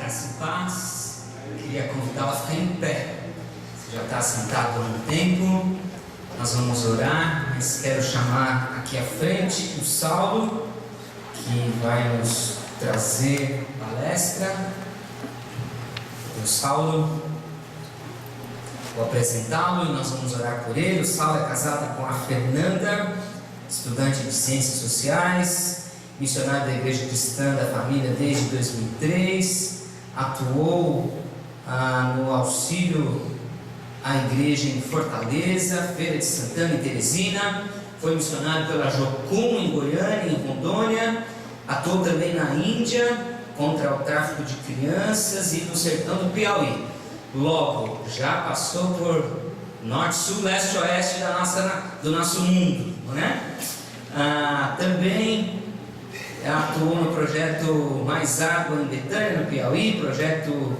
Graça e paz. Queria convidá-la a ficar em pé. Você já está sentado há um tempo. Nós vamos orar, mas quero chamar aqui à frente o Saulo, que vai nos trazer palestra. O Saulo, vou apresentá-lo e nós vamos orar por ele. O Saulo é casado com a Fernanda, estudante de Ciências Sociais, missionário da Igreja Cristã da Família desde 2003, atuou no auxílio à igreja em Fortaleza, Feira de Santana e Teresina, foi missionário pela Jocum em Goiânia e em Rondônia, atuou também na Índia contra o tráfico de crianças e no sertão do Piauí. Logo, já passou por norte, sul, leste, oeste do nosso mundo, não é? Também atuou no projeto Mais Água em Betânia, no Piauí, projeto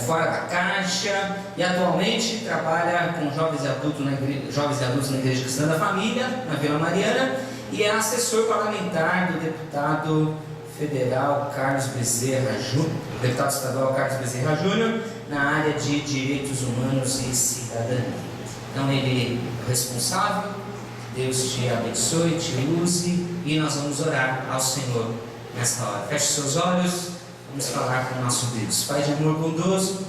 Fora da Caixa, e atualmente trabalha com jovens e adultos na Igreja Cristã da Família, na Vila Mariana, e é assessor parlamentar do deputado federal Carlos Bezerra Júnior, deputado estadual Carlos Bezerra Júnior, na área de Direitos Humanos e Cidadania. Então ele é o responsável. Deus te abençoe, te use, e nós vamos orar ao Senhor nesta hora. Feche seus olhos, vamos falar com o nosso Deus. Pai de amor bondoso,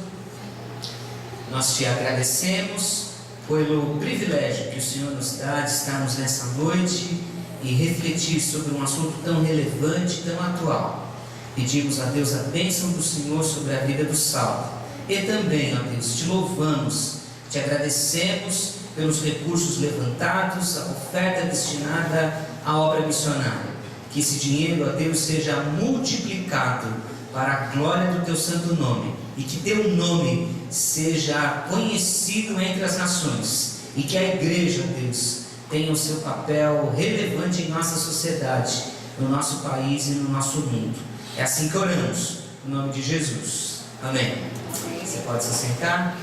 nós te agradecemos pelo privilégio que o Senhor nos dá de estarmos nessa noite e refletir sobre um assunto tão relevante, tão atual. Pedimos a Deus a bênção do Senhor sobre a vida do Saulo, e também, ó Deus, te louvamos, te agradecemos pelos recursos levantados, a oferta destinada à obra missionária. Que esse dinheiro, ó Deus, seja multiplicado para a glória do teu santo nome, e que teu nome seja conhecido entre as nações, e que a igreja, ó Deus, tenha o seu papel relevante em nossa sociedade, no nosso país e no nosso mundo. É assim que oramos, no nome de Jesus. Amém. Você pode se sentar.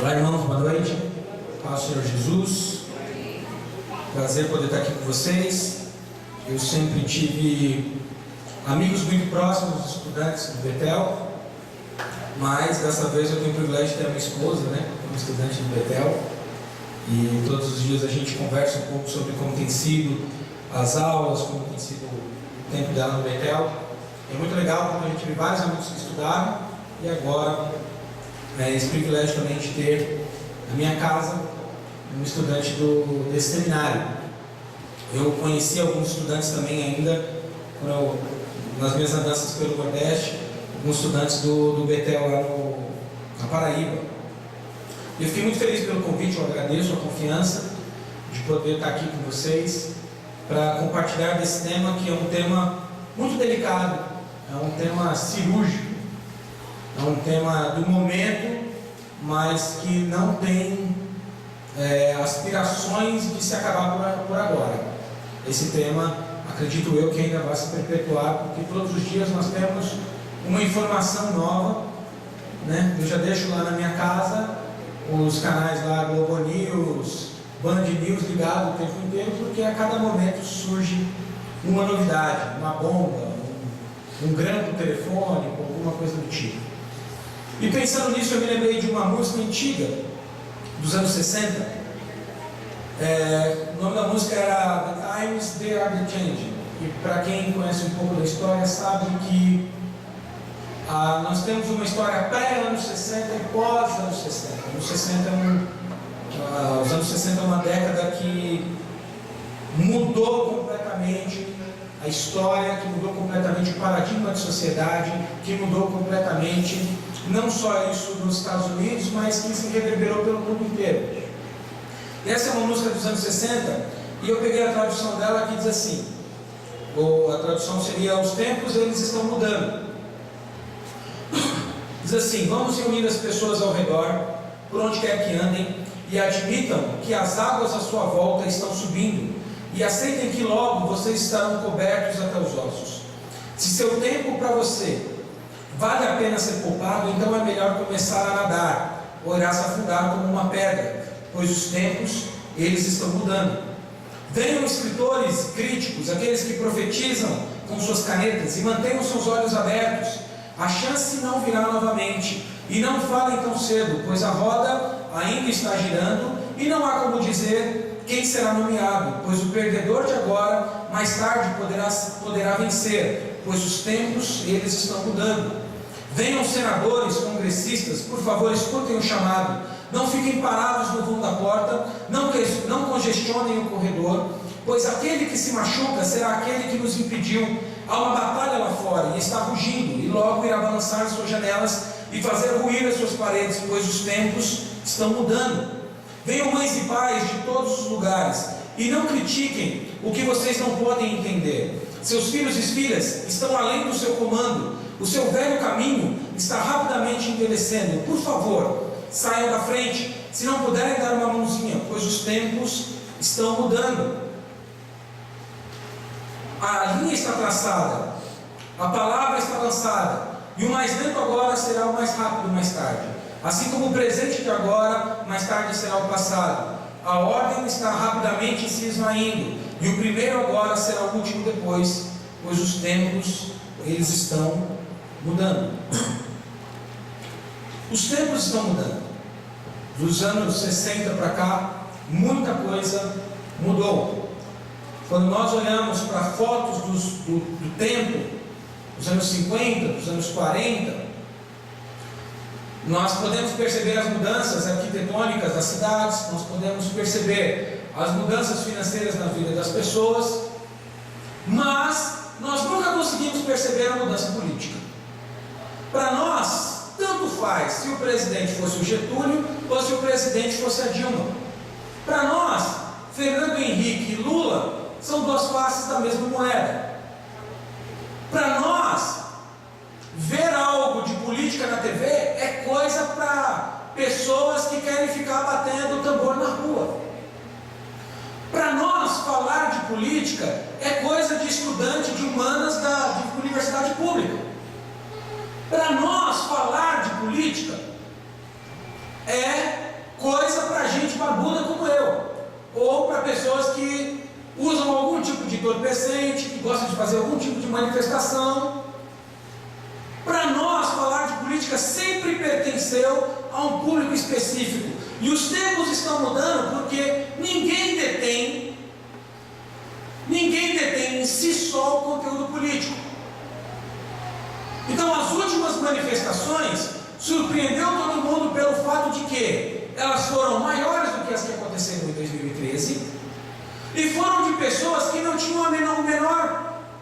Olá, irmãos, boa noite. Paz do Senhor Jesus. Prazer poder estar aqui com vocês. Eu sempre tive amigos muito próximos, estudantes do Betel, mas dessa vez eu tenho o privilégio de ter a minha esposa, como estudante do Betel, e todos os dias a gente conversa um pouco sobre como tem sido as aulas, como tem sido o tempo dela no Betel. É muito legal porque a gente teve vários amigos que estudaram, e agora esse privilégio também de ter na minha casa um estudante desse seminário. Eu conheci alguns estudantes também ainda nas minhas andanças pelo Nordeste, alguns estudantes do Betel lá na Paraíba. Eu fiquei muito feliz pelo convite, eu agradeço a confiança de poder estar aqui com vocês para compartilhar desse tema, que é um tema muito delicado, é um tema cirúrgico, é um tema do momento, mas que não tem aspirações de se acabar por agora. Esse tema, acredito eu, que ainda vai se perpetuar, porque todos os dias nós temos uma informação nova, Eu já deixo lá na minha casa os canais lá, Globo News, Band News ligado o tempo inteiro, porque a cada momento surge uma novidade, uma bomba, um grampo telefônico, alguma coisa do tipo. E pensando nisso, eu me lembrei de uma música antiga, dos anos 60. O nome da música era The Times They Are Changing. E para quem conhece um pouco da história, sabe que nós temos uma história pré-anos 60 e pós-anos 60. Os anos 60 é uma década que mudou completamente a história, que mudou completamente o paradigma de sociedade, que mudou completamente não só isso nos Estados Unidos, mas que se reverberou pelo mundo inteiro. E essa é uma música dos anos 60, e eu peguei a tradução dela que diz assim, a tradução seria: os tempos eles estão mudando. Diz assim: vamos reunir as pessoas ao redor, por onde quer que andem, e admitam que as águas à sua volta estão subindo, e aceitem que logo vocês estarão cobertos até os ossos. Se seu tempo para você Vale a pena ser poupado, então é melhor começar a nadar, ou irás afundar como uma pedra, pois os tempos, eles estão mudando. Venham escritores críticos, aqueles que profetizam com suas canetas, e mantenham seus olhos abertos. A chance não virá novamente, e não falem tão cedo, pois a roda ainda está girando, e não há como dizer quem será nomeado, pois o perdedor de agora, mais tarde poderá vencer, pois os tempos, eles estão mudando. Venham senadores, congressistas, por favor, escutem o chamado. Não fiquem parados no vão da porta, não congestionem o corredor, pois aquele que se machuca será aquele que nos impediu. Há uma batalha lá fora e está rugindo, e logo irá balançar as suas janelas e fazer ruir as suas paredes, pois os tempos estão mudando. Venham mães e pais de todos os lugares, e não critiquem o que vocês não podem entender. Seus filhos e filhas estão além do seu comando. O seu velho caminho está rapidamente envelhecendo. Por favor, saiam da frente, se não puderem dar uma mãozinha, pois os tempos estão mudando. A linha está traçada, a palavra está lançada, e o mais lento agora será o mais rápido mais tarde. Assim como o presente de agora, mais tarde será o passado. A ordem está rapidamente se esvaindo, e o primeiro agora será o último depois, pois os tempos, eles estão mudando. Os tempos estão mudando. Dos anos 60 para cá, muita coisa mudou. Quando nós olhamos para fotos do tempo, dos anos 50, dos anos 40, nós podemos perceber as mudanças arquitetônicas das cidades, nós podemos perceber as mudanças financeiras na vida das pessoas, mas nós nunca conseguimos perceber a mudança política. Para nós, tanto faz se o presidente fosse o Getúlio ou se o presidente fosse a Dilma. Para nós, Fernando Henrique e Lula são duas faces da mesma moeda. Para nós, ver algo de política na TV é coisa para pessoas que querem ficar batendo o tambor na rua. Para nós, falar de política é coisa de estudante de humanas de universidade pública. Para nós, falar de política é coisa para gente barbuda como eu, ou para pessoas que usam algum tipo de entorpecente, que gostam de fazer algum tipo de manifestação. Para nós, falar de política sempre pertenceu a um público específico. E os tempos estão mudando porque ninguém detém em si só o conteúdo político. Então, as últimas manifestações surpreendeu todo mundo pelo fato de que elas foram maiores do que as que aconteceram em 2013 e foram de pessoas que não tinham o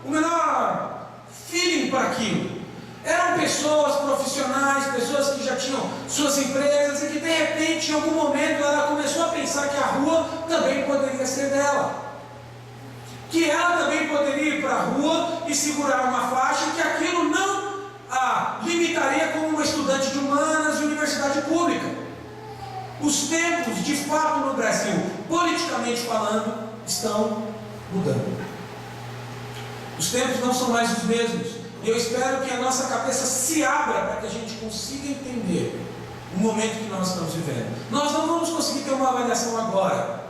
menor feeling para aquilo. Eram pessoas profissionais, pessoas que já tinham suas empresas e que de repente, em algum momento, ela começou a pensar que a rua também poderia ser dela. Que ela também poderia ir para a rua e segurar uma faixa, e que aquilo não a limitaria como uma estudante de humanas e universidade pública. Os tempos, de fato, no Brasil, politicamente falando, estão mudando. Os tempos não são mais os mesmos. E eu espero que a nossa cabeça se abra para que a gente consiga entender o momento que nós estamos vivendo. Nós não vamos conseguir ter uma avaliação agora,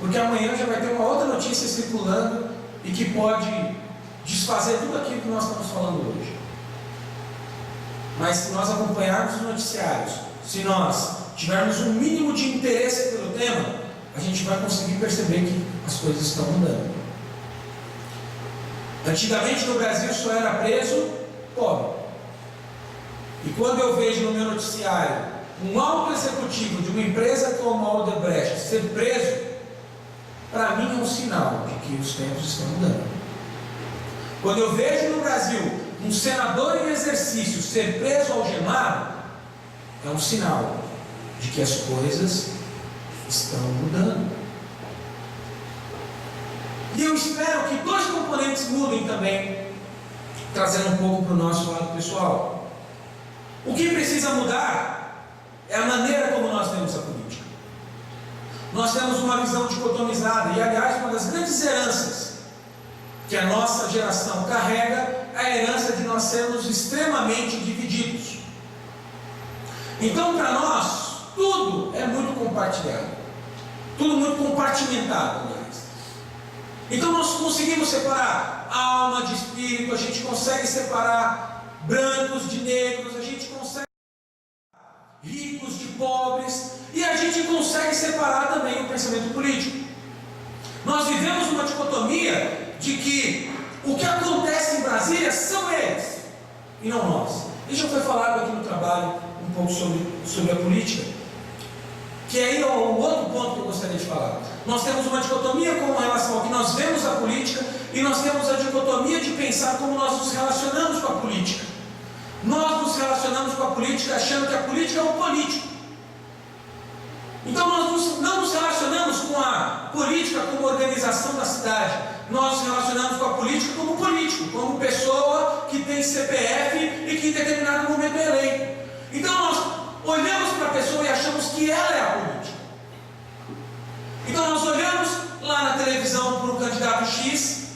porque amanhã já vai ter uma outra notícia circulando e que pode desfazer tudo aquilo que nós estamos falando hoje. Mas se nós acompanharmos os noticiários, se nós tivermos um mínimo de interesse pelo tema, a gente vai conseguir perceber que as coisas estão mudando. Antigamente no Brasil só era preso pobre. E quando eu vejo no meu noticiário um alto executivo de uma empresa como a Odebrecht ser preso, para mim é um sinal de que os tempos estão mudando. Quando eu vejo no Brasil um senador em exercício ser preso algemado, é um sinal de que as coisas estão mudando. E eu espero que dois componentes mudem também, trazendo um pouco para o nosso lado pessoal. O que precisa mudar é a maneira como nós vemos a política. Nós temos uma visão dicotomizada, e aliás, uma das grandes heranças que a nossa geração carrega a herança de nós sermos extremamente divididos. Então, para nós, tudo é muito compartilhado, tudo muito compartimentado, aliás. Então, nós conseguimos separar alma de espírito, a gente consegue separar brancos de negros, a gente consegue separar ricos de pobres, e a gente consegue separar também o pensamento político. Nós vivemos uma dicotomia de que o que acontece em Brasília são eles e não nós. Isso já foi falado aqui no trabalho um pouco sobre a política, que aí é o outro ponto que eu gostaria de falar. Nós temos uma dicotomia com relação ao que nós vemos a política, e nós temos a dicotomia de pensar como nós nos relacionamos com a política. Nós nos relacionamos com a política achando que a política é o político. Então nós não nos relacionamos com a política como organização da cidade. Nós nos relacionamos com a política como político, como pessoa que tem CPF e que em determinado momento é eleito. Então nós olhamos para a pessoa e achamos que ela é a política. Então nós olhamos lá na televisão para o candidato X,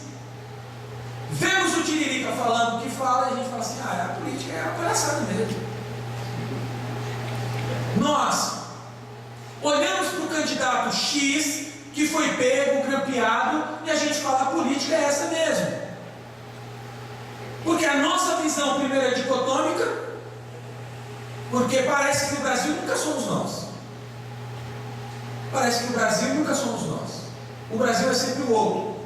vemos o Tiririca falando o que fala, e a gente fala assim: a política é a palhaçada mesmo. Nós olhamos para o candidato X, que foi pego, grampeado, e a gente fala: a política é essa mesmo. Porque a nossa visão primeiro é dicotômica, porque parece que o Brasil nunca somos nós. Parece que o Brasil nunca somos nós. O Brasil é sempre o outro.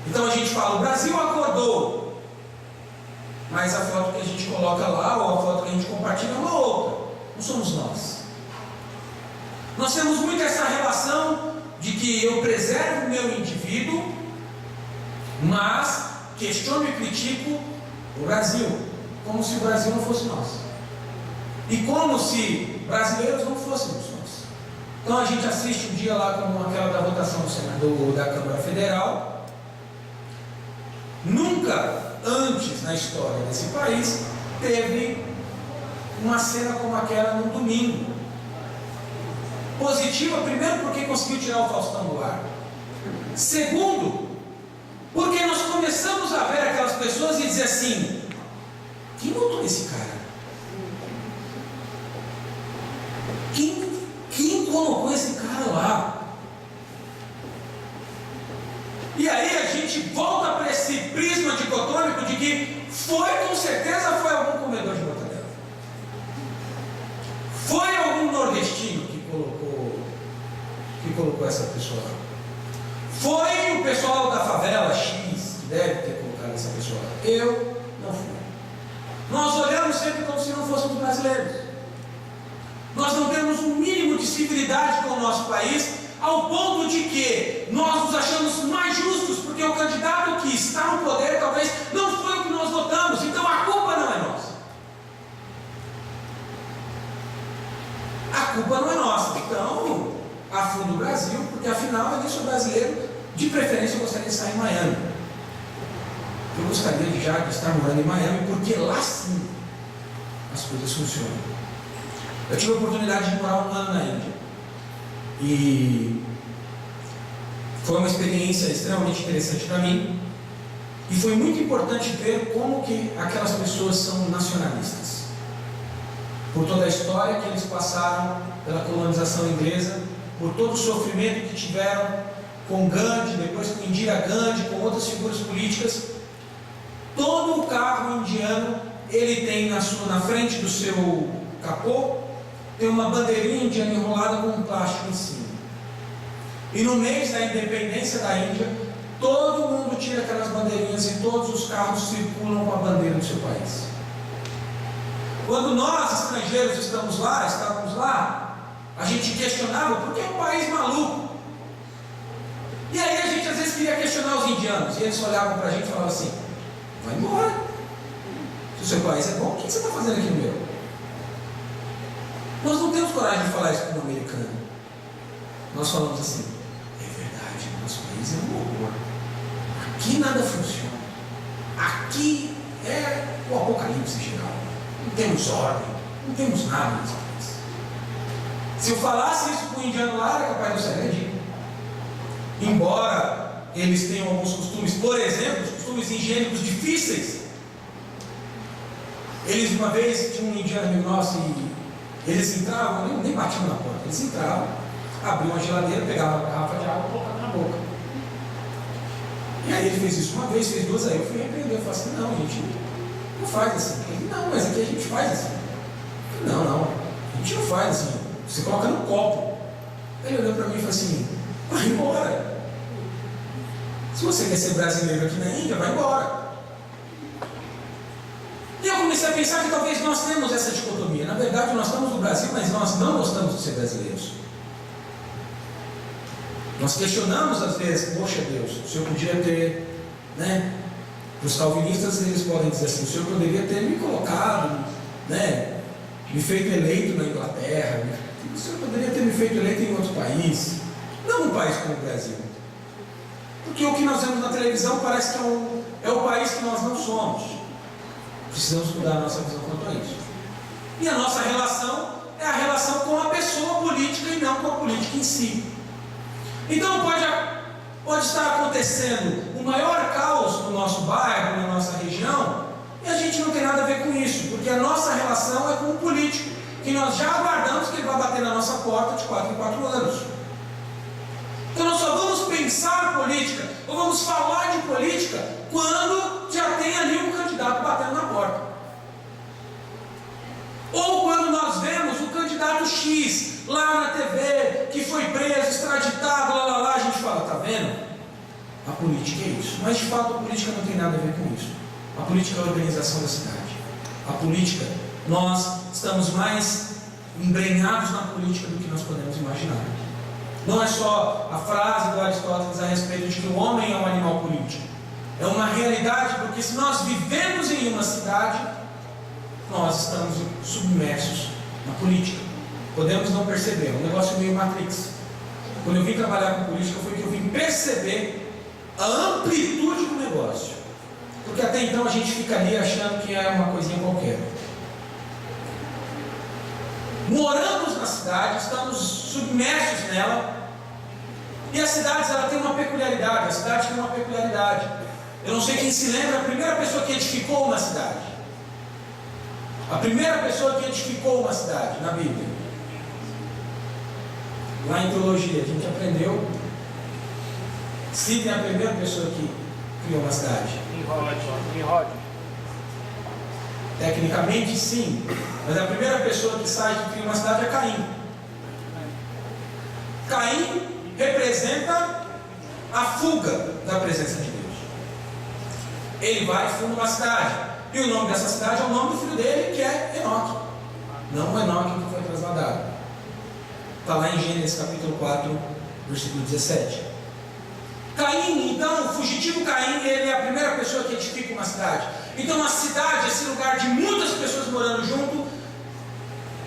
Então a gente fala: o Brasil acordou. Mas a foto que a gente coloca lá, ou a foto que a gente compartilha, é uma outra. Não somos nós. Nós temos muito essa relação de que eu preservo o meu indivíduo, mas questiono e critico o Brasil, como se o Brasil não fosse nós. E como se brasileiros não fôssemos nós. Então a gente assiste um dia lá como aquela da votação do Senado da Câmara Federal. Nunca antes na história desse país teve uma cena como aquela no domingo. Positiva, primeiro, porque conseguiu tirar o Faustão do ar. Segundo, porque nós começamos a ver aquelas pessoas e dizer assim: quem votou esse cara? Quem colocou esse cara lá? E aí a gente volta para esse prisma dicotômico de que com certeza foi algum comedor de mortadela. Foi algum nordestino que colocou essa pessoa lá. Foi o pessoal da favela X que deve ter colocado essa pessoa lá. Eu não fui. Nós olhamos sempre como se não fôssemos brasileiros. Nós não temos um mínimo de civilidade com o nosso país, ao ponto de que nós nos achamos mais justos, porque o candidato que está no poder talvez não foi o que nós votamos, então a culpa não é nossa. A culpa não é nossa. Então, afunda o Brasil, porque afinal eu sou brasileiro, de preferência eu gostaria de estar em Miami. Eu gostaria de já estar morando em Miami, porque lá sim as coisas funcionam. Eu tive a oportunidade de morar 1 ano na Índia. E foi uma experiência extremamente interessante para mim. E foi muito importante ver como que aquelas pessoas são nacionalistas. Por toda a história que eles passaram pela colonização inglesa, por todo o sofrimento que tiveram com Gandhi, depois com Indira Gandhi, com outras figuras políticas. Todo o carro indiano, ele tem na frente do seu capô, tem uma bandeirinha indiana enrolada com um plástico em cima. E no mês da independência da Índia, todo mundo tira aquelas bandeirinhas e todos os carros circulam com a bandeira do seu país. Quando nós, estrangeiros, estávamos lá, a gente questionava porque é um país maluco. E aí a gente às vezes queria questionar os indianos, e eles olhavam para a gente e falavam assim: vai embora. Se o seu país é bom, o que você está fazendo aqui no meu? Nós não temos coragem de falar isso para um americano. Nós falamos assim: é verdade, nosso país é um horror. Aqui nada funciona. Aqui é o apocalipse geral. Não temos ordem, não temos nada nesse país. Se eu falasse isso para o indiano lá, era capaz de eu ser agredido. Embora eles tenham alguns costumes, por exemplo, costumes higiênicos difíceis. Eles uma vez, tinha um indiano nosso e eles entravam, nem batiam na porta, eles entravam, abriam a geladeira, pegavam uma garrafa de água e colocavam na boca. E aí ele fez isso uma vez, fez duas, aí eu fui repreender, eu falei assim, não, gente, não faz assim. Ele, não, mas aqui a gente faz assim. Eu falei, não, a gente não faz assim, você coloca no copo. Ele olhou para mim e falou assim, vai embora. Se você quer ser brasileiro aqui na Índia, vai embora. E eu comecei a pensar que talvez nós temos essa dicotomia. Na verdade, nós estamos no Brasil, mas nós não gostamos de ser brasileiros. Nós questionamos às vezes, poxa Deus, o Senhor podia ter, né? Os calvinistas, eles podem dizer assim, o Senhor poderia ter me colocado, né? Me feito eleito na Inglaterra, né? O Senhor poderia ter me feito eleito em outro país, não um país como o Brasil. Porque o que nós vemos na televisão parece que é o país que nós não somos. Precisamos mudar a nossa visão quanto a isso. E a nossa relação é a relação com a pessoa política e não com a política em si. Então pode estar acontecendo o maior caos no nosso bairro, na nossa região, e a gente não tem nada a ver com isso, porque a nossa relação é com o político, que nós já aguardamos que ele vai bater na nossa porta de 4 em 4 anos. Então nós só vamos pensar política, ou vamos falar de política, quando já tem ali um candidato batendo na porta. Ou quando nós vemos o candidato X lá na TV, que foi preso, extraditado, a gente fala, tá vendo? A política é isso. Mas de fato a política não tem nada a ver com isso. A política é a organização da cidade. A política, nós estamos mais embrenhados na política do que nós podemos imaginar. Não é só a frase do Aristóteles a respeito de que o homem é um animal político. É uma realidade, porque se nós vivemos em uma cidade, nós estamos submersos na política. Podemos não perceber, é um negócio meio Matrix. Quando eu vim trabalhar com política, foi que eu vim perceber a amplitude do negócio. Porque até então a gente fica ali achando que é uma coisinha qualquer. Moramos na cidade, estamos submersos nela. E as cidades, ela tem uma peculiaridade. A cidade tem uma peculiaridade. Eu não sei quem se lembra a primeira pessoa que edificou uma cidade. A primeira pessoa que edificou uma cidade na Bíblia. Lá em teologia, a gente aprendeu. Sidney é a primeira pessoa que criou uma cidade. Nimrod. Tecnicamente sim, mas a primeira pessoa que sai que cria uma cidade é Caim. Caim representa a fuga da presença de Deus. Ele vai e funda uma cidade, e o nome dessa cidade é o nome do filho dele, que é Enoque. Não o Enoque que foi trasladado. Está lá em Gênesis capítulo 4, versículo 17. Caim, então, o fugitivo Caim, ele é a primeira pessoa que edifica uma cidade. Então a cidade, esse lugar de muitas pessoas morando junto,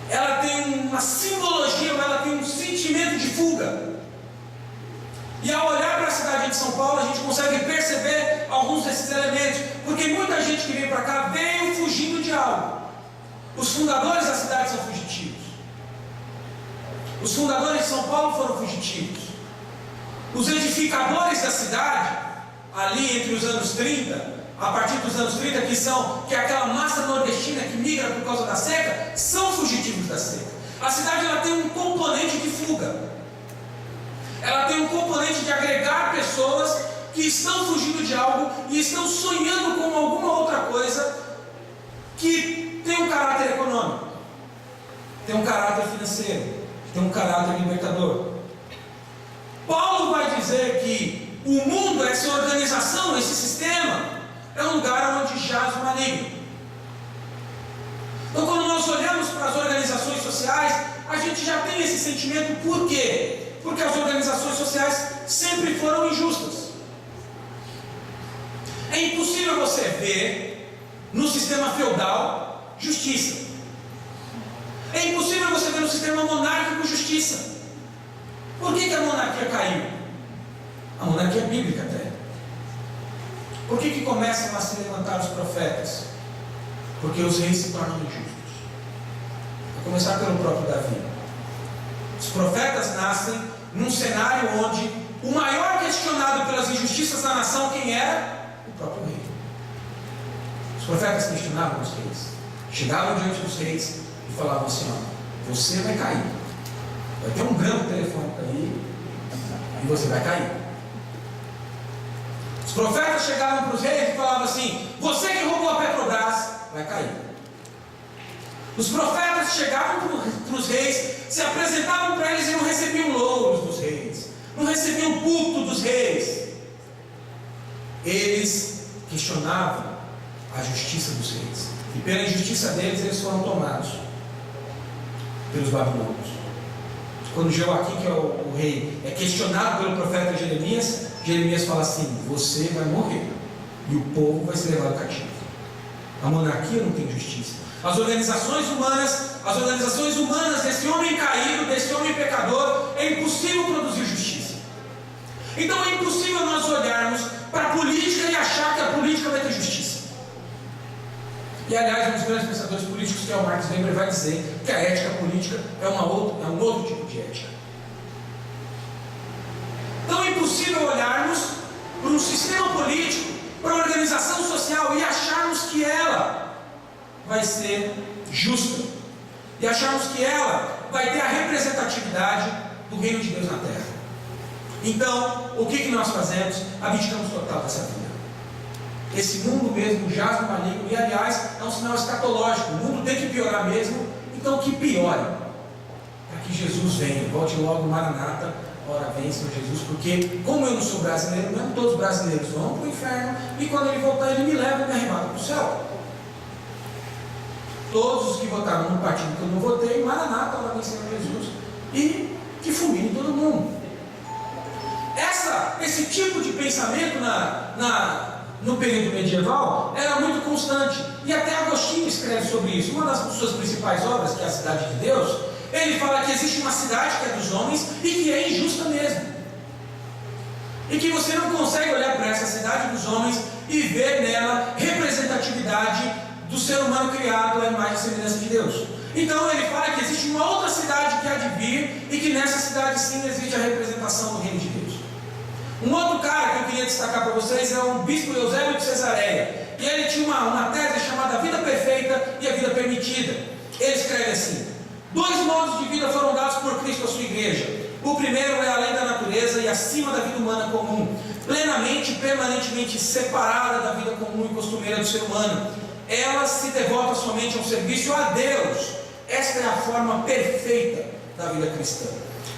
ela tem uma simbologia, ela tem um sentimento de fuga. E ao olhar para a cidade de São Paulo, a gente consegue perceber alguns desses elementos, porque muita gente que veio para cá veio fugindo de algo. Os fundadores da cidade são fugitivos. Os fundadores de São Paulo foram fugitivos. Os edificadores da cidade, ali entre os anos 30, a partir dos anos 30, que é aquela massa nordestina que migra por causa da seca, são fugitivos da seca. A cidade, ela tem um componente de fuga. Ela tem um componente de agregar pessoas que estão fugindo de algo e estão sonhando com alguma outra coisa que tem um caráter econômico, tem um caráter financeiro, tem um caráter libertador. Paulo vai dizer que o mundo, essa organização, esse sistema, é um lugar onde jaz o maligno. Então, quando nós olhamos para as organizações sociais, a gente já tem esse sentimento. Por quê? Porque as organizações sociais sempre foram injustas. É impossível você ver no sistema feudal justiça. É impossível você ver no sistema monárquico justiça. Por que a monarquia caiu? A monarquia é bíblica até. Por que começam a se levantar os profetas? Porque os reis se tornam injustos. A começar pelo próprio Davi. Os profetas nascem num cenário onde o maior questionado pelas injustiças da nação, quem era? o próprio rei. Os profetas questionavam os reis, chegavam diante dos reis e falavam assim: ó, você vai cair, vai ter um grande telefone aí e você vai cair. Os profetas chegavam para os reis e falavam assim: você que roubou a Petrobras vai cair. Os profetas chegavam para os reis, se apresentavam para eles e não recebiam louros dos reis, não recebiam culto dos reis. Eles questionavam a justiça dos reis, e pela injustiça deles eles foram tomados pelos babilônios. Quando Jeoaquim, que é o rei, é questionado pelo profeta Jeremias, Jeremias fala assim: você vai morrer e o povo vai ser levado cativo. A monarquia não tem justiça. As organizações humanas desse homem caído, desse homem pecador, é impossível produzir justiça. Então é impossível nós olharmos para a política e achar que a política vai ter justiça. E aliás, um dos grandes pensadores políticos, que é o Max Weber, vai dizer que a ética política é um outro tipo de ética. Então é impossível olharmos para um sistema político, para uma organização social e acharmos que ela vai ser justa, e acharmos que ela vai ter a representatividade do reino de Deus na terra. Então, o que nós fazemos? Abdicamos total dessa vida. Esse mundo mesmo jaz no maligno, e aliás, é um sinal escatológico. O mundo tem que piorar mesmo, então que piore, para que Jesus venha. Volte logo, Maranata, ora vem, Senhor Jesus, porque como eu não sou brasileiro, mesmo todos os brasileiros vão para o inferno, e quando ele voltar, ele me leva e me arrebata para o céu. Todos os que votaram no partido que eu não votei, Maranata, ora vem, Senhor Jesus, e que fulmine todo mundo. Esse tipo de pensamento no período medieval era muito constante, e até Agostinho escreve sobre isso. Uma das suas principais obras, que é a Cidade de Deus, ele fala que existe uma cidade que é dos homens e que é injusta mesmo, e que você não consegue olhar para essa cidade dos homens e ver nela representatividade do ser humano criado à imagem e semelhança de Deus. Então ele fala que existe uma outra cidade que há de vir, e que nessa cidade sim existe a representação do reino de Deus. Um outro cara que eu queria destacar para vocês é o bispo Eusébio de Cesareia, e ele tinha uma tese chamada Vida Perfeita e a Vida Permitida. Ele escreve assim: 2 modos de vida foram dados por Cristo à sua igreja. O primeiro é além da natureza e acima da vida humana comum, plenamente e permanentemente separada da vida comum e costumeira do ser humano. Ela se devota somente ao serviço a Deus. Esta é a forma perfeita da vida cristã.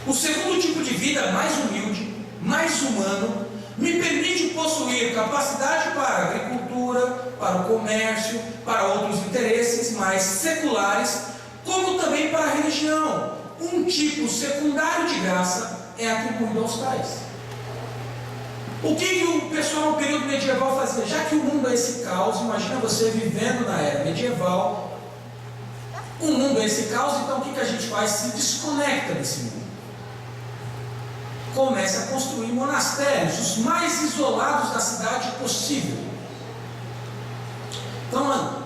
O segundo tipo de vida, mais humilde, mais humano, me permite possuir capacidade para a agricultura, para o comércio, para outros interesses mais seculares, como também para a religião. Um tipo secundário de graça é atribuído aos tais. O que o pessoal no período medieval fazia? Já que o mundo é esse caos, imagina você vivendo na era medieval, o mundo é esse caos, então o que a gente faz? Se desconecta desse mundo. Começa a construir monastérios, os mais isolados da cidade possível. Então,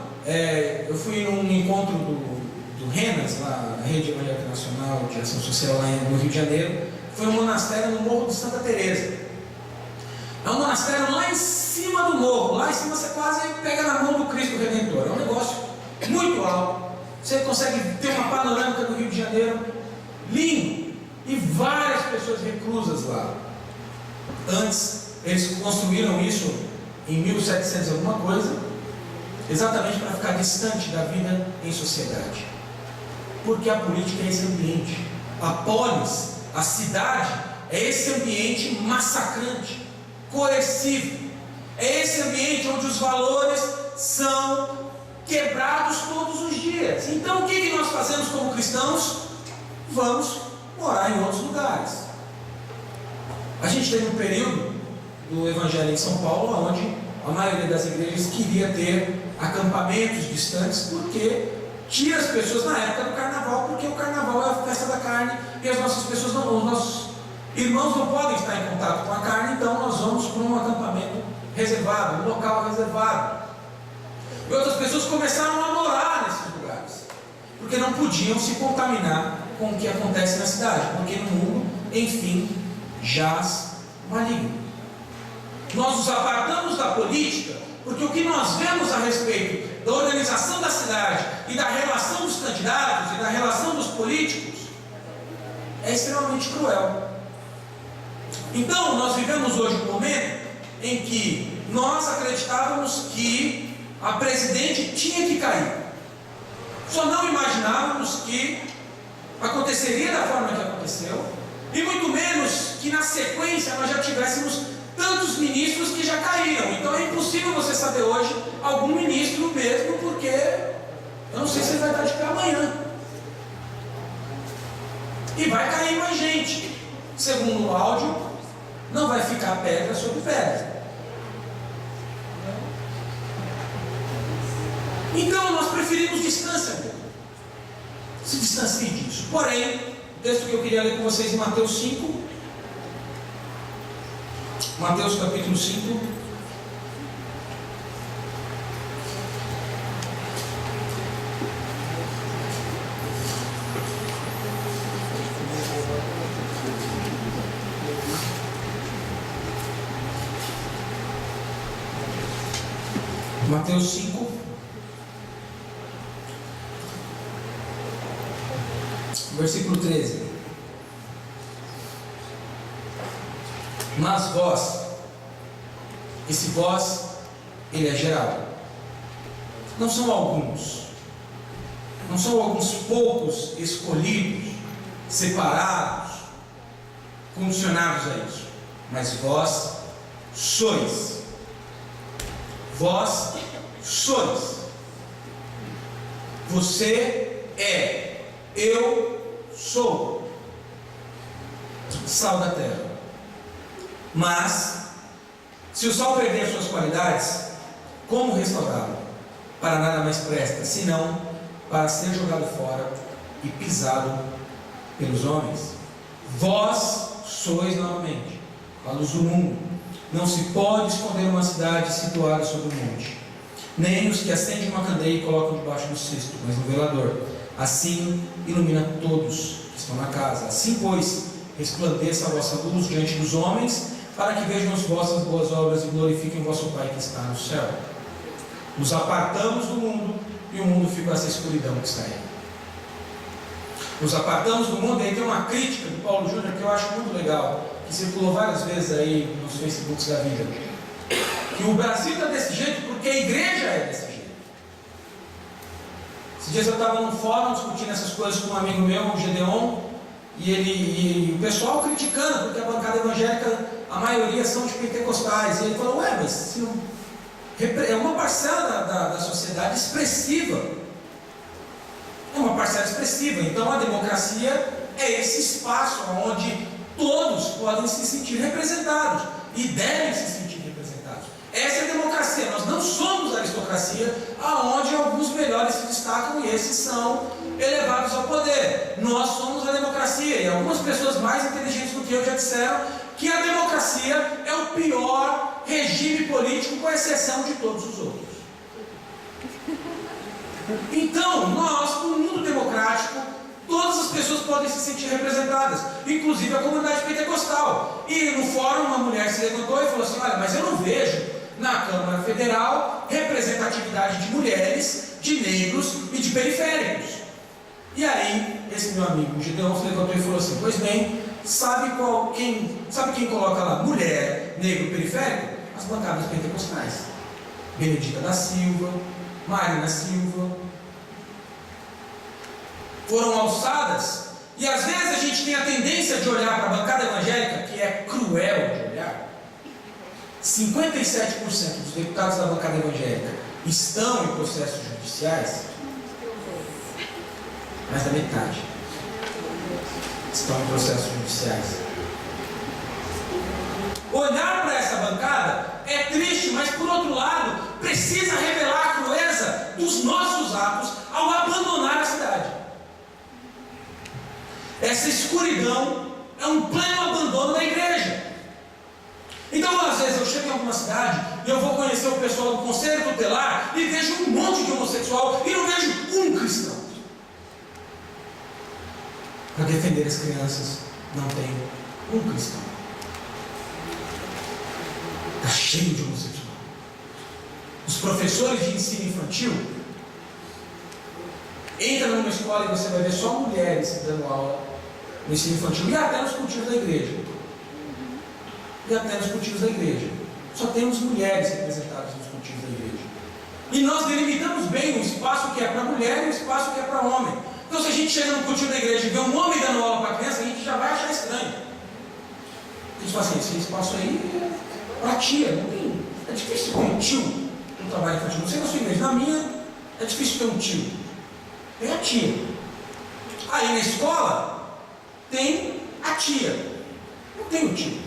eu fui num encontro do RENAS, lá na Rede Evangélica Nacional de Ação Social, lá no Rio de Janeiro. Foi um monastério no Morro de Santa Teresa. É um monastério lá em cima do morro. Lá em cima você quase pega na mão do Cristo Redentor. É um negócio muito alto. Você consegue ter uma panorâmica do Rio de Janeiro lindo. E várias pessoas reclusas lá. Antes, eles construíram isso em 1700 alguma coisa, exatamente para ficar distante da vida em sociedade. Porque a política é esse ambiente. A polis, a cidade, é esse ambiente massacrante, coercivo. É esse ambiente onde os valores são quebrados todos os dias. Então o que nós fazemos como cristãos? Vamos morar em outros lugares. A gente teve um período do Evangelho em São Paulo onde a maioria das igrejas queria ter acampamentos distantes, porque tira as pessoas na época do carnaval, porque o carnaval é a festa da carne e as nossas pessoas não, os nossos irmãos não podem estar em contato com a carne, então nós vamos para um acampamento reservado, um local reservado. E outras pessoas começaram a morar nesses lugares, porque não podiam se contaminar com o que acontece na cidade, porque no mundo, enfim, jaz maligno. Nós nos apartamos da política porque o que nós vemos a respeito da organização da cidade e da relação dos candidatos e da relação dos políticos é extremamente cruel. Então, nós vivemos hoje um momento em que nós acreditávamos que a presidente tinha que cair. Só não imaginávamos que aconteceria da forma que aconteceu, e muito menos que na sequência nós já tivéssemos tantos ministros que já caíram. Então é impossível você saber hoje algum ministro mesmo, porque eu não sei se ele vai estar de pé amanhã. E vai cair mais gente. Segundo o áudio, não vai ficar pedra sobre pedra. Então nós preferimos distância mesmo. Se distancie disso. Porém, o texto que eu queria ler com vocês em Mateus 5, Mateus capítulo 5, Mateus 5, versículo 13. Mas vós, esse vós, ele é geral. Não são alguns poucos escolhidos, separados, condicionados a isso. Mas vós sois. Vós sois. Você é. Eu sou. Sal da terra. Mas, se o sal perder suas qualidades, como restaurá-lo? Para nada mais presta, senão para ser jogado fora e pisado pelos homens. Vós sois novamente a luz do mundo. Não se pode esconder uma cidade situada sobre o monte, nem os que acendem uma candeia e colocam debaixo do cesto, mas no velador. Assim ilumina todos que estão na casa. Assim, pois, resplandeça a vossa luz diante dos homens, para que vejam as vossas boas obras e glorifiquem o vosso Pai que está no céu. Nos apartamos do mundo, e o mundo fica essa escuridão que está aí. Nos apartamos do mundo, e aí tem uma crítica do Paulo Júnior que eu acho muito legal, que circulou várias vezes aí nos Facebooks da vida, que o Brasil está desse jeito porque a igreja é desse jeito. Esses dias eu estava num fórum discutindo essas coisas com um amigo meu, o Gedeon, e o pessoal criticando, porque a bancada evangélica, a maioria são de pentecostais, e ele falou, mas se não, é uma parcela da sociedade expressiva, é uma parcela expressiva. Então a democracia é esse espaço onde todos podem se sentir representados e devem se sentir representados. Essa é a democracia. Nós não somos aristocracia, aonde alguns melhores se destacam e esses são elevados ao poder. Nós somos a democracia, e algumas pessoas mais inteligentes do que eu já disseram que a democracia é o pior regime político, com exceção de todos os outros. Então, nós, no mundo democrático, todas as pessoas podem se sentir representadas, inclusive a comunidade pentecostal. E no fórum uma mulher se levantou e falou assim, olha, mas eu não vejo na Câmara Federal representatividade de mulheres, de negros e de periféricos. E aí, esse meu amigo Gideon se levantou e falou assim, pois bem, sabe quem coloca lá mulher, negro, periférico? As bancadas pentecostais. Benedita da Silva, Marina Silva, foram alçadas, e às vezes a gente tem a tendência de olhar para a bancada evangélica, que é cruel de olhar. 57% dos deputados da bancada evangélica estão em processos judiciais, mais da metade estão em processos judiciais. Olhar para essa bancada é triste, mas por outro lado, precisa revelar a crueza dos nossos atos ao abandonar a cidade. Essa escuridão é um pleno abandono da igreja. Então, às vezes, eu chego em alguma cidade e eu vou conhecer o pessoal do conselho tutelar e vejo um monte de homossexual e não vejo um cristão. Para defender as crianças, não tem um cristão. Está cheio de homossexual. Os professores de ensino infantil, entra numa escola e você vai ver só mulheres dando aula no ensino infantil, e até nos cultivos da igreja. Só temos mulheres representadas nos cultivos da igreja. E nós delimitamos bem o espaço que é para mulher e o espaço que é para homem. Então, se a gente chega no cultivo da igreja e vê um homem dando aula para criança, a gente já vai achar estranho. A gente fala assim, esse espaço aí é para tia, não tem. É difícil ter um tio no trabalho infantil. Não sei na sua igreja, na minha é difícil ter um tio. Tem a tia. Aí na escola tem a tia. Não tem o tio.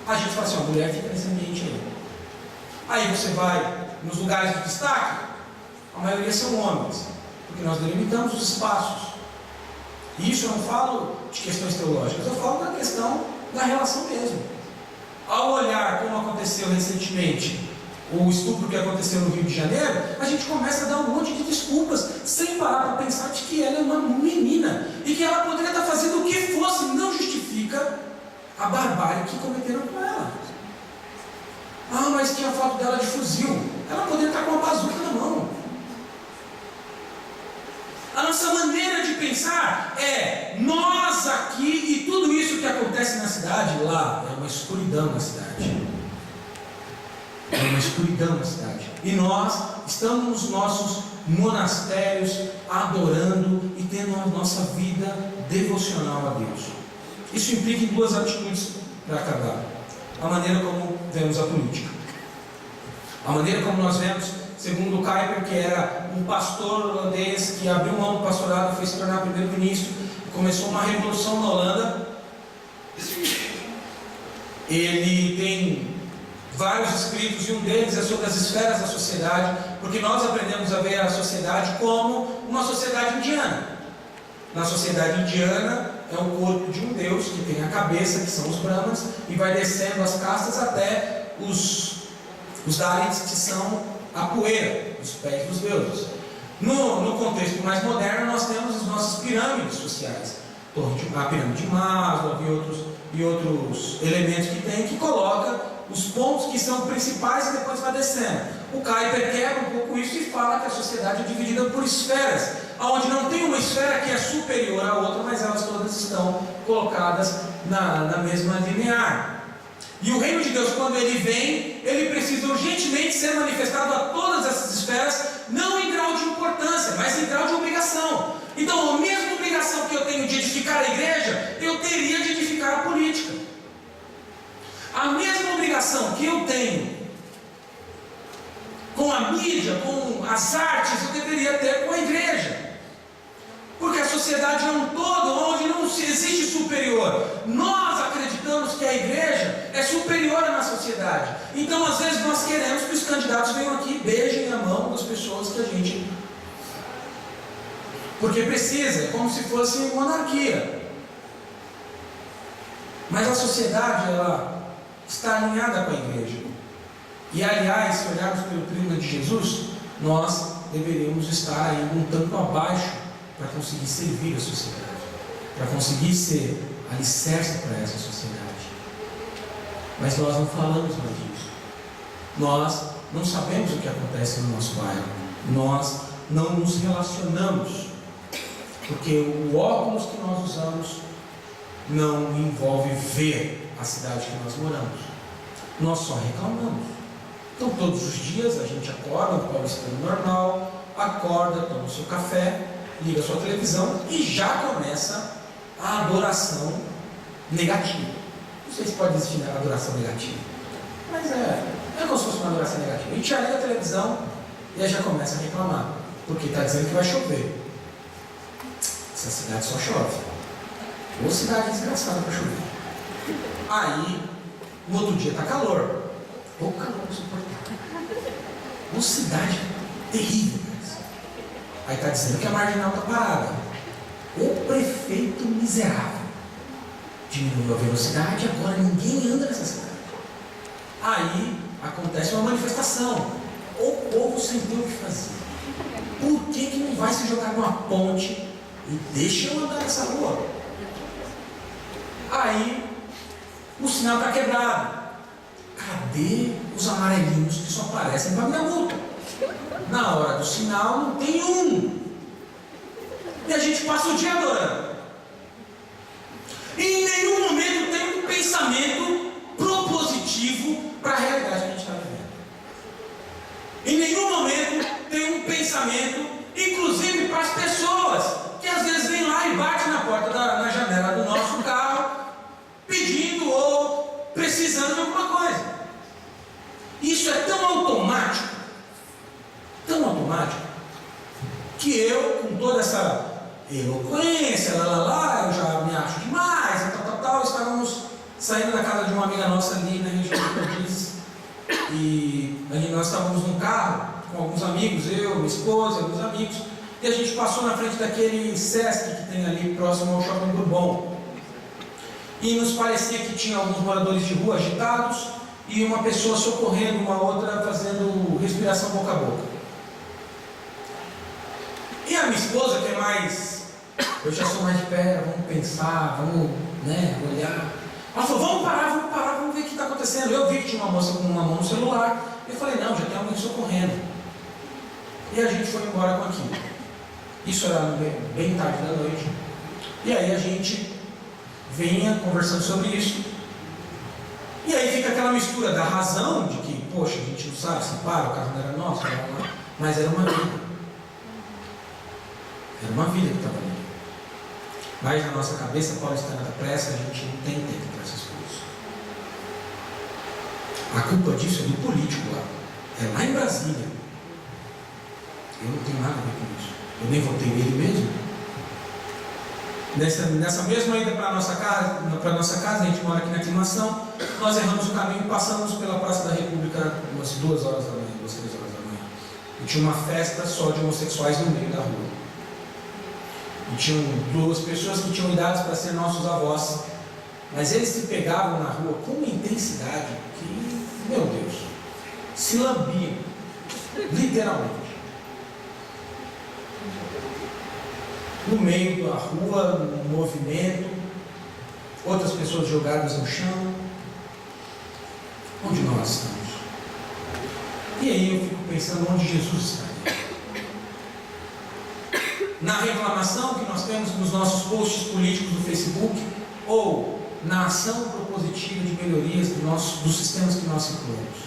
A gente fala assim, a mulher fica nesse ambiente aí. Aí você vai nos lugares de destaque, a maioria são homens, porque nós delimitamos os espaços. E isso eu não falo de questões teológicas, eu falo da questão da relação mesmo. Ao olhar como aconteceu recentemente o estupro que aconteceu no Rio de Janeiro, a gente começa a dar um monte de desculpas, sem parar para pensar de que ela é uma menina e que ela poderia estar fazendo o que fosse, não justifica a barbárie que cometeram com ela. Ah, mas tinha foto dela de fuzil. Ela poderia estar com uma bazuca na mão. A nossa maneira de pensar é nós aqui e tudo isso que acontece na cidade, lá é uma escuridão na cidade. É uma escuridão na cidade. E nós estamos nos nossos monastérios adorando e tendo a nossa vida devocional a Deus. Isso implica em duas atitudes para acabar. A maneira como vemos a política. A maneira como nós vemos, segundo Kuyper, que era um pastor holandês que abriu mão do pastorado, foi se tornar primeiro-ministro, começou uma revolução na Holanda. Ele tem vários escritos, e um deles é sobre as esferas da sociedade, porque nós aprendemos a ver a sociedade como uma sociedade indiana. Na sociedade indiana, é o corpo de um deus que tem a cabeça, que são os brahmanas, e vai descendo as castas até os dalits, que são a poeira, os pés dos deuses. No contexto mais moderno, nós temos as nossas pirâmides sociais, a pirâmide de Maslow e outros elementos que tem, que coloca os pontos que são principais e depois vai descendo. O Kuyper quebra um pouco isso e fala que a sociedade é dividida por esferas, onde não tem uma esfera que é superior à outra, mas elas todas estão colocadas na mesma linear. E o reino de Deus, quando ele vem, ele precisa urgentemente ser manifestado a todas essas esferas, não em grau de importância, mas em grau de obrigação. Então, a mesma obrigação que eu tenho de edificar a igreja, eu teria de edificar a política. A mesma obrigação que eu tenho com a mídia, com as artes, eu deveria ter com a igreja. Porque a sociedade é um todo onde não existe superior. Nós acreditamos que a igreja é superior à nossa sociedade. Então, às vezes, nós queremos que os candidatos venham aqui e beijem a mão das pessoas que a gente... Porque precisa, é como se fosse monarquia. Mas a sociedade, ela está alinhada com a igreja. E, aliás, se olharmos pelo prisma de Jesus, nós deveríamos estar aí um tanto abaixo para conseguir servir a sociedade, para conseguir ser alicerce para essa sociedade. Mas nós não falamos mais disso. Nós não sabemos o que acontece no nosso bairro. Nós não nos relacionamos, porque o óculos que nós usamos não envolve ver a cidade que nós moramos. Nós só reclamamos. Então, todos os dias a gente acorda, um paulistano normal, acorda, toma o seu café, liga a sua televisão e já começa a adoração negativa. Não sei se pode existir adoração negativa, mas é como se fosse uma adoração negativa. A gente já liga a televisão e aí já começa a reclamar, porque está dizendo que vai chover. Essa cidade só chove. Ou cidade desgraçada para chover. Aí, no outro dia está calor. Ou calor insuportável. Ou cidade terrível. Aí está dizendo que a marginal está parada. O prefeito miserável diminuiu a velocidade, agora ninguém anda nessa cidade. Aí acontece uma manifestação. O povo sem ter o que fazer. Por que não vai se jogar numa ponte e deixa eu andar nessa rua? Aí o sinal está quebrado. Cadê os amarelinhos que só aparecem para minha multa. Na hora do sinal não tem um. E a gente passa o dia adorando. E em nenhum momento tem um pensamento propositivo para a realidade que a gente está vivendo. Em nenhum momento tem um pensamento, inclusive para as pessoas que às vezes vêm lá e batem na porta na janela do nosso carro, pedindo ou precisando de alguma coisa. Isso é tão automático, que eu, com toda essa eloquência, eu já me acho demais, estávamos saindo da casa de uma amiga nossa ali na região de Perdizes, e ali nós estávamos num carro com alguns amigos, eu, minha esposa, alguns amigos, e a gente passou na frente daquele Sesc que tem ali próximo ao Shopping Bourbon, e nos parecia que tinha alguns moradores de rua agitados e uma pessoa socorrendo uma outra, fazendo respiração boca a boca. E a minha esposa, que é mais, eu já sou mais de pé, vamos pensar, vamos olhar. Ela falou, vamos parar, vamos ver o que está acontecendo. Eu vi que tinha uma moça com uma mão no celular. Eu falei, não, já tem alguém socorrendo. E a gente foi embora com aquilo. Isso era bem tarde da noite. E aí a gente vinha conversando sobre isso. E aí fica aquela mistura da razão, de que, poxa, a gente não sabe se para, o carro não era nosso, mas era uma vida. Era uma vida que estava ali. Mas na nossa cabeça, paulistana da pressa, a gente não tem tempo para essas coisas. A culpa disso é do político lá. É lá em Brasília. Eu não tenho nada a ver com isso. Eu nem votei nele mesmo. Nessa mesma ida para a nossa casa, a gente mora aqui na Aclimação, nós erramos o caminho e passamos pela Praça da República umas 2 horas da manhã, 2, 3 horas da manhã. E tinha uma festa só de homossexuais no meio da rua. E tinham 2 pessoas que tinham idades para ser nossos avós, mas eles se pegavam na rua com uma intensidade que, meu Deus, se lambiam, literalmente. No meio da rua, no movimento, outras pessoas jogadas no chão. Onde nós estamos? E aí eu fico pensando onde Jesus está. Na reclamação que nós temos nos nossos posts políticos do Facebook, ou na ação propositiva de melhorias dos sistemas que nós circulamos.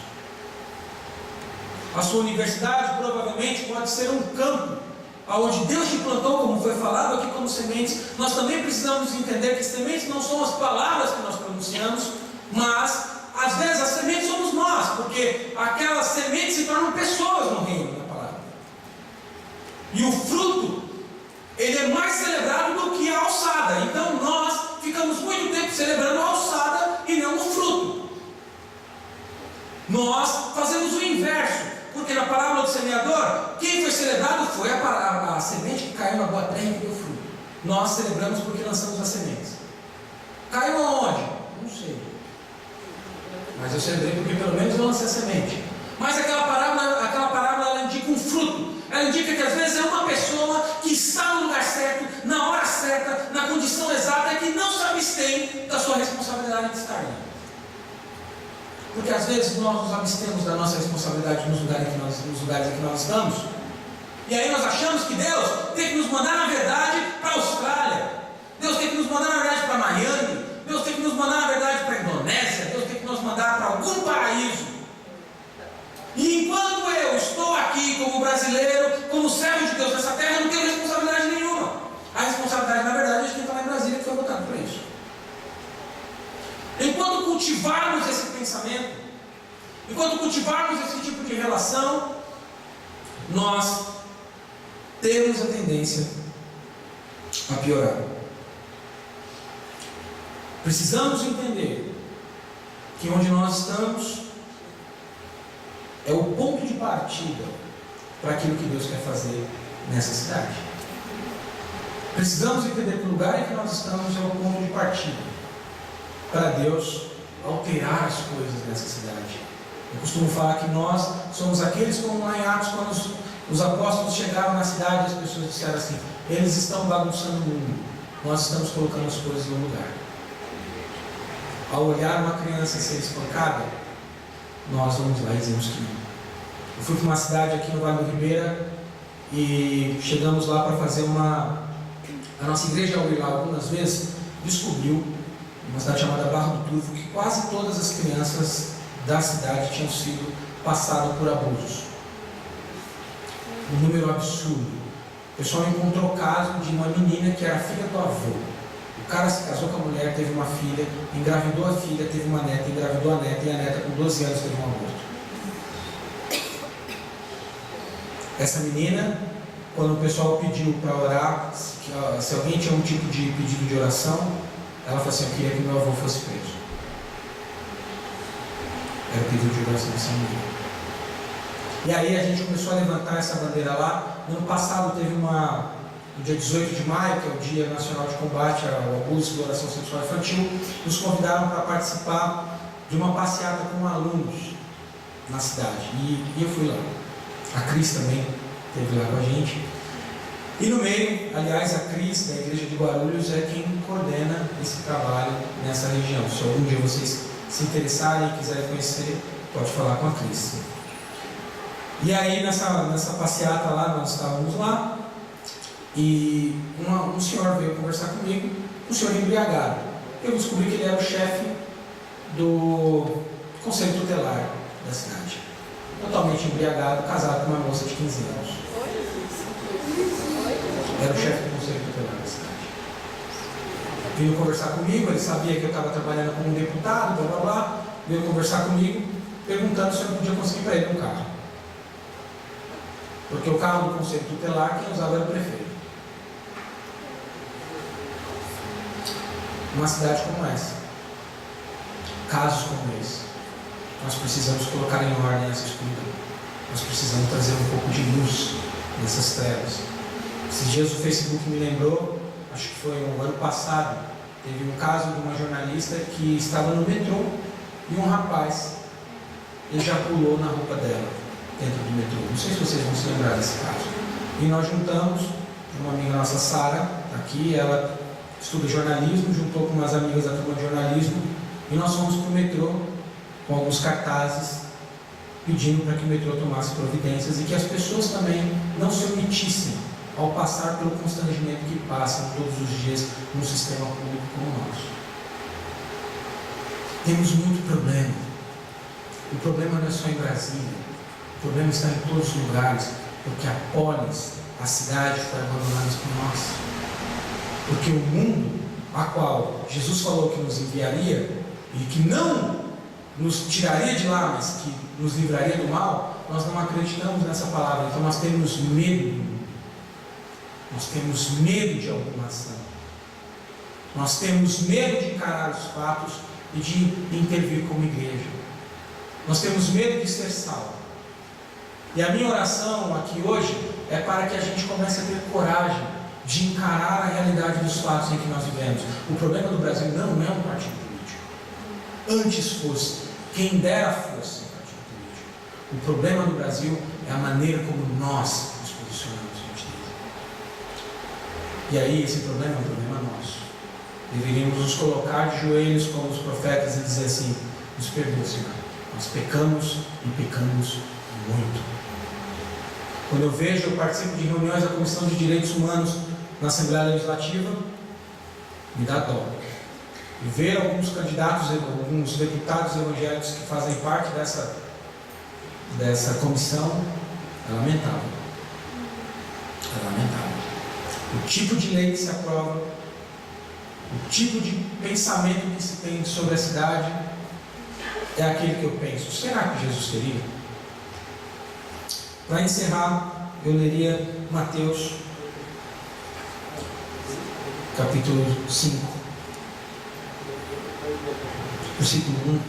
A sua universidade provavelmente pode ser um campo onde Deus te plantou, como foi falado aqui, como sementes. Nós também precisamos entender que sementes não são as palavras que nós pronunciamos, mas às vezes as sementes somos nós, porque aquelas sementes se tornam pessoas no reino da palavra. E o fruto, ele é mais celebrado do que a alçada. Então nós ficamos muito tempo celebrando a alçada e não o fruto. Nós fazemos o inverso. Porque na parábola do semeador, quem foi celebrado foi a semente que caiu na boa terra e deu fruto. Nós celebramos porque lançamos as sementes. Caiu aonde? Não sei. Mas eu celebrei porque pelo menos eu lancei a semente. Mas aquela parábola ela indica um fruto. Ela indica que às vezes é uma pessoa que está no lugar certo, na hora certa, na condição exata, e que não se abstém da sua responsabilidade de estar ali. Porque às vezes nós nos abstemos da nossa responsabilidade nos lugares em que nós estamos. E aí nós achamos que Deus tem que nos mandar, na verdade, para a Austrália. Deus tem que nos mandar, na verdade, para Miami. Deus tem que nos mandar, na verdade, para a Indonésia. Deus tem que nos mandar para algum paraíso. E enquanto eu estou aqui como brasileiro, como servo de Deus nessa terra, eu não tenho responsabilidade nenhuma. A responsabilidade, na verdade, é de quem está lá em Brasília, que foi votado para isso. Enquanto cultivarmos esse pensamento, enquanto cultivarmos esse tipo de relação, nós temos a tendência a piorar. Precisamos entender que onde nós estamos é o ponto de partida para aquilo que Deus quer fazer nessa cidade. Precisamos entender que o lugar em que nós estamos é o ponto de partida para Deus alterar as coisas nessa cidade. Eu costumo falar que nós somos aqueles, como lá em Atos, quando os apóstolos chegaram na cidade, as pessoas disseram assim: eles estão bagunçando o mundo, nós estamos colocando as coisas no lugar. Ao olhar uma criança ser espancada, nós vamos lá e dizemos que não. Eu fui para uma cidade aqui no Vale do Ribeira e chegamos lá para fazer a nossa igreja, ao ir lá algumas vezes, descobriu, uma cidade chamada Barra do Turvo, que quase todas as crianças da cidade tinham sido passadas por abusos. Um número absurdo. O pessoal encontrou o caso de uma menina que era filha do avô. O cara se casou com a mulher, teve uma filha, engravidou a filha, teve uma neta, engravidou a neta, e a neta com 12 anos teve um aborto. Essa menina, quando o pessoal pediu para orar, se alguém tinha um tipo de pedido de oração, ela falou assim: eu queria que meu avô fosse preso. Era o pedido de oração dessa menina. E aí a gente começou a levantar essa bandeira lá. No ano passado teve no dia 18 de maio, que é o Dia Nacional de Combate ao Abuso e Exploração Sexual Infantil, nos convidaram para participar de uma passeata com alunos na cidade. E eu fui lá. A Cris também esteve lá com a gente. E no meio, aliás, a Cris, da Igreja de Guarulhos, é quem coordena esse trabalho nessa região. Se algum dia vocês se interessarem e quiserem conhecer, pode falar com a Cris. E aí, nessa passeata lá, nós estávamos lá, e um senhor veio conversar comigo, um senhor embriagado. Eu descobri que ele era o chefe do Conselho Tutelar da cidade. Totalmente embriagado, casado com uma moça de 15 anos. Era o chefe do Conselho Tutelar da cidade. Veio conversar comigo, ele sabia que eu estava trabalhando como um deputado, blá blá blá. Veio conversar comigo, perguntando se eu podia conseguir para ele um carro. Porque o carro do Conselho Tutelar, quem usava era o prefeito. Uma cidade como essa, casos como esse, nós precisamos colocar em ordem essa escuridão. Nós precisamos trazer um pouco de luz nessas trevas. Esses dias o Facebook me lembrou, acho que foi no ano passado, teve um caso de uma jornalista que estava no metrô e um rapaz ejaculou na roupa dela, dentro do metrô. Não sei se vocês vão se lembrar desse caso. E nós juntamos, uma amiga nossa, Sara, aqui, ela estuda jornalismo, juntou com umas amigas da turma de jornalismo, e nós fomos para o metrô com alguns cartazes pedindo para que o metrô tomasse providências e que as pessoas também não se omitissem ao passar pelo constrangimento que passam todos os dias num sistema público como o nosso. Temos muito problema. O problema não é só em Brasília. O problema está em todos os lugares, porque a polis, a cidade, foi abandonada por nós. Porque o mundo a qual Jesus falou que nos enviaria e que não nos tiraria de lá, mas que nos livraria do mal, nós não acreditamos nessa palavra. Então nós temos medo. Nós temos medo de alguma ação. Nós temos medo de encarar os fatos e de intervir como igreja. Nós temos medo de ser salvo. E a minha oração aqui hoje é para que a gente comece a ter coragem de encarar a realidade dos fatos em que nós vivemos. O problema do Brasil não é um partido político. Antes fosse, quem dera fosse um partido político. O problema do Brasil é a maneira como nós nos posicionamos diante dele. E aí esse problema é um problema nosso. Deveríamos nos colocar de joelhos como os profetas e dizer assim: nos perdoa, Senhor. Nós pecamos e pecamos muito. Quando eu vejo, eu participo de reuniões da Comissão de Direitos Humanos na Assembleia Legislativa, me dá dó. E ver alguns candidatos, alguns deputados evangélicos que fazem parte dessa comissão, é lamentável. É lamentável. O tipo de lei que se aprova, o tipo de pensamento que se tem sobre a cidade, é aquele que eu penso: será que Jesus teria? Para encerrar, eu leria Mateus, capítulo 5, versículo 1.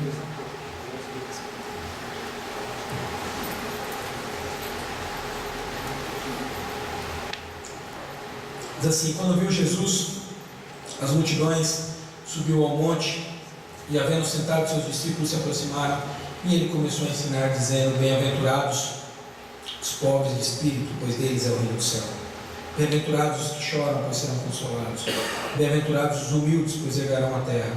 Diz assim: quando viu Jesus as multidões, subiu ao monte, e havendo sentado seus discípulos se aproximaram, e ele começou a ensinar, dizendo: bem-aventurados os pobres de espírito, pois deles é o reino do céu. Bem-aventurados os que choram, pois serão consolados. Bem-aventurados os humildes, pois herdarão a terra.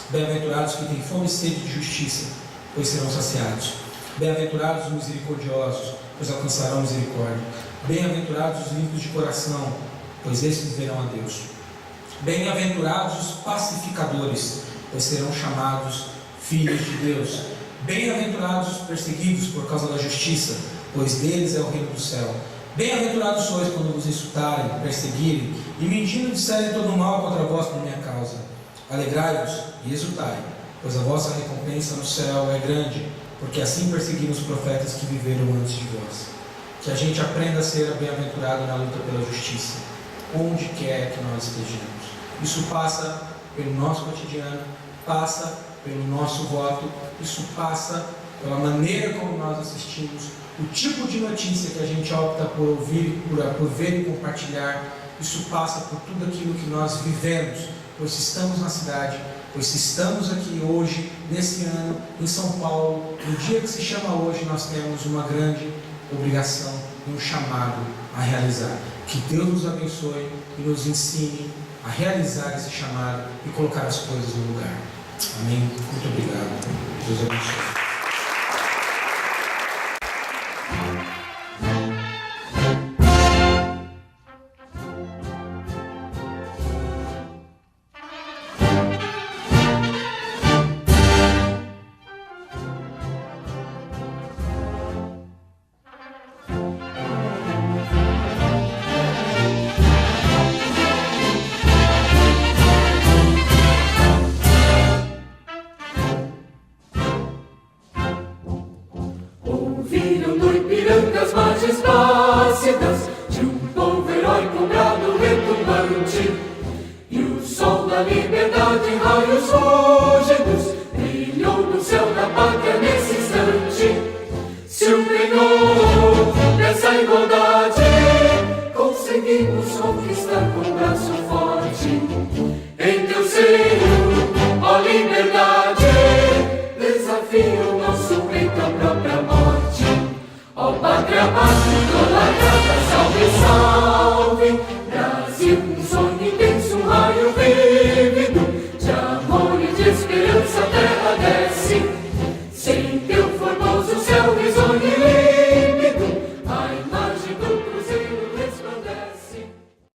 Bem-aventurados que têm fome e sede de justiça, pois serão saciados. Bem-aventurados os misericordiosos, pois alcançarão misericórdia. Bem-aventurados os limpos de coração, pois esses verão a Deus. Bem-aventurados os pacificadores, pois serão chamados filhos de Deus. Bem-aventurados os perseguidos por causa da justiça, pois deles é o reino do céu. Bem-aventurados sois quando vos insultarem, perseguirem e mentindo disserem todo mal contra vós por minha causa. Alegrai-vos e exultai, pois a vossa recompensa no céu é grande, porque assim perseguiram os profetas que viveram antes de vós. Que a gente aprenda a ser bem-aventurado na luta pela justiça, onde quer que nós estejamos. Isso passa pelo nosso cotidiano, passa pelo nosso voto, isso passa pela maneira como nós assistimos, o tipo de notícia que a gente opta por ouvir, por ver e compartilhar. Isso passa por tudo aquilo que nós vivemos, pois se estamos na cidade, pois se estamos aqui hoje, nesse ano, em São Paulo, no dia que se chama hoje, nós temos uma grande obrigação e um chamado a realizar. Que Deus nos abençoe e nos ensine a realizar esse chamado e colocar as coisas no lugar. Amém? Muito obrigado. Deus abençoe. Ouviram do Ipiranga as margens plácidas de um povo heróico, brado retumbante, e o sol da liberdade em raios fúlgidos brilhou no céu da pátria nesse instante. Se o Senhor dessa igualdade conseguimos conquistar com o braço forte, em teu seio, ó liberdade, desafia o nosso peito à própria morte. Ó pátria, pátria,